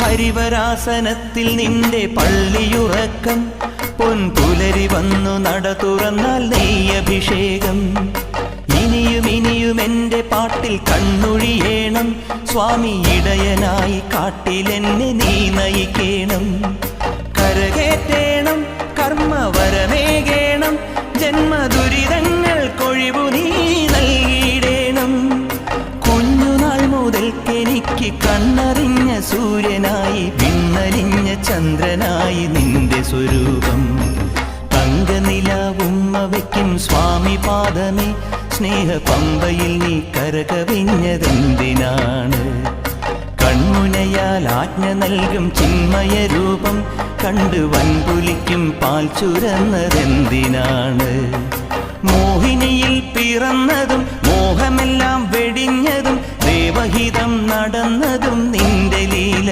ഹരിവരാസനത്തിൽ നിന്റെ പള്ളിയുറക്കം, പൊൻപുലരി വന്നു നട തുറന്നാൽ നെയ്യഭിഷേകം. ഇനിയും ഇനിയും എൻ്റെ പാട്ടിൽ കണ്ണൊഴിയേണം, സ്വാമി ഇടയനായി കാട്ടിലെന്നെ നീ നയിക്കേണം. കരകേറ്റേണം, കർമ്മവരമേകേണം, ജന്മദുരിതങ്ങൾക്കൊഴിവു നീ നൽകിയിടേണം. കുഞ്ഞുനാൾ മുതൽക്കെനിക്ക് കണ്ണറിഞ്ഞ സൂര്യനായി, വിണ്ണലിഞ്ഞ ചന്ദ്രനായി നിന്റെ സ്വരൂപം. തങ്കനിലാവുമ്മ വയ്ക്കും സ്വാമി പാദമേ, സ്നേഹപമ്പയിൽ നീ കരകവിഞ്ഞതെന്തിനാണ്? കൺമുനയാൽ ആജ്ഞ നൽകും ചിന്മയ രൂപം കണ്ട് വൻപുലിക്കും പാൽ ചുരന്നതെന്തിനാണ്? മോഹിനിയിൽ പിറന്നതും മോഹമെല്ലാം വെടിഞ്ഞതും ദേവഹിതം നടന്നതും നിന്റെ ലീല.